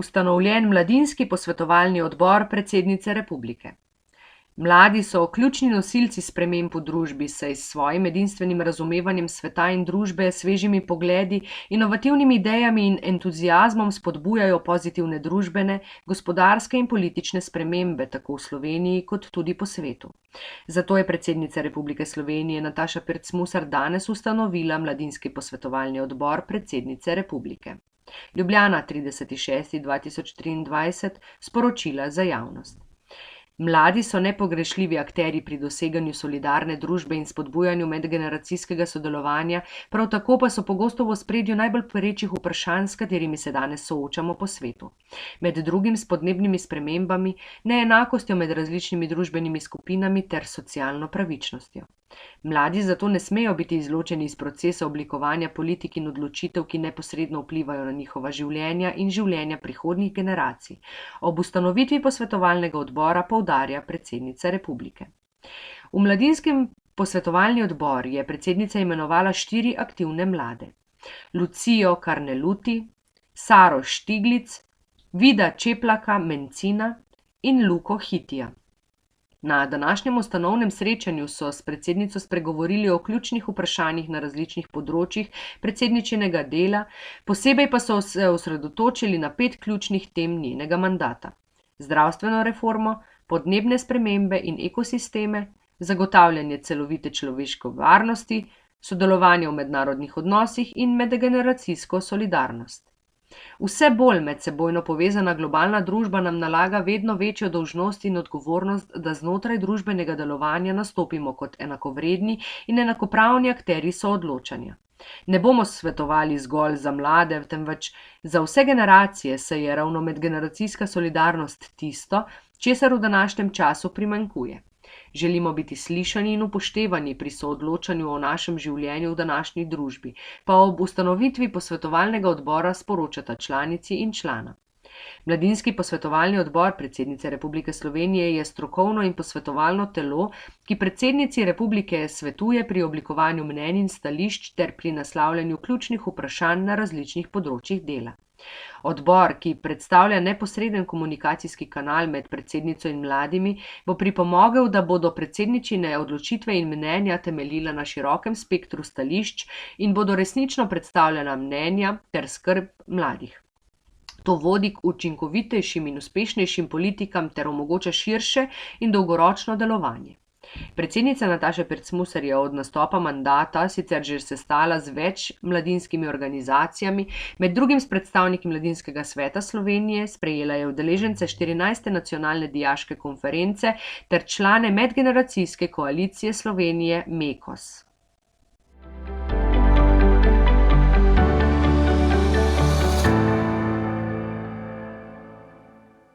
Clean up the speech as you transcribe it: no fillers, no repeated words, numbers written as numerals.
ustanovljen Mladinski posvetovalni odbor predsednice republike. Mladi so ključni nosilci sprememb v družbi, saj s svojim edinstvenim razumevanjem sveta in družbe, svežimi pogledi, inovativnimi idejami in entuziazmom spodbujajo pozitivne družbene, gospodarske in politične spremembe tako v Sloveniji kot tudi po svetu. Zato je predsednica Republike Slovenije Nataša Pirc Musar danes ustanovila Mladinski posvetovalni odbor predsednice republike. Ljubljana, 30. 6. 2023, sporočila za javnost. Mladi so nepogrešljivi akterji pri doseganju solidarne družbe in spodbujanju medgeneracijskega sodelovanja, prav tako pa so pogosto v ospredju najbolj perečih vprašanj, s katerimi se danes soočamo po svetu. Med drugim s podnebnimi spremembami, neenakostjo med različnimi družbenimi skupinami ter socialno pravičnostjo. Mladi zato ne smejo biti izločeni iz procesa oblikovanja politik in odločitev, ki neposredno vplivajo na njihova življenja in življenja prihodnjih generacij. Ob ustanovitvi posvetovalnega odbora poudarja predsednica republike. V Mladinskem posvetovalni odbor je predsednica imenovala 4 aktivne mlade: Lucijo Karneluti, Saro Štiglic, Vida Čeplaka Mencina in Luko Hitija. Na današnjem ustanovnem srečanju so s predsednico spregovorili o ključnih vprašanjih na različnih področjih predsedničinega dela, posebej pa so se osredotočili na 5 ključnih tem njenega mandata: zdravstveno reformo, podnebne spremembe in ekosisteme, zagotavljanje celovite človeške varnosti, sodelovanje v mednarodnih odnosih in medgeneracijsko solidarnost. Vse bolj medsebojno povezana globalna družba nam nalaga vedno večjo dolžnost in odgovornost, da znotraj družbenega delovanja nastopimo kot enakovredni in enakopravni akterji soodločanja. Ne bomo svetovali zgolj za mlade, temveč za vse generacije, saj je ravno medgeneracijska solidarnost tisto, česar v današnjem času primanjkuje. Želimo biti slišani in upoštevani pri soodločanju o našem življenju v današnji družbi, pa ob ustanovitvi posvetovalnega odbora sporočata članici in člana. Mladinski posvetovalni odbor predsednice Republike Slovenije je strokovno in posvetovalno telo, ki predsednici republike svetuje pri oblikovanju mnenj in stališč ter pri naslavljanju ključnih vprašanj na različnih področjih dela. Odbor, ki predstavlja neposreden komunikacijski kanal med predsednico in mladimi, bo pripomogel, da bodo predsedničine odločitve in mnenja temeljila na širokem spektru stališč in bodo resnično predstavljala mnenja ter skrb mladih. To vodi k učinkovitejšim in uspešnejšim politikam ter omogoča širše in dolgoročno delovanje. Predsednica Nataša Pirc Musar je od nastopa mandata sicer že sestala z več mladinskimi organizacijami, med drugim s predstavniki Mladinskega sveta Slovenije, sprejela je udeležence 14. nacionalne dijaške konference ter člane medgeneracijske koalicije Slovenije MEKOS.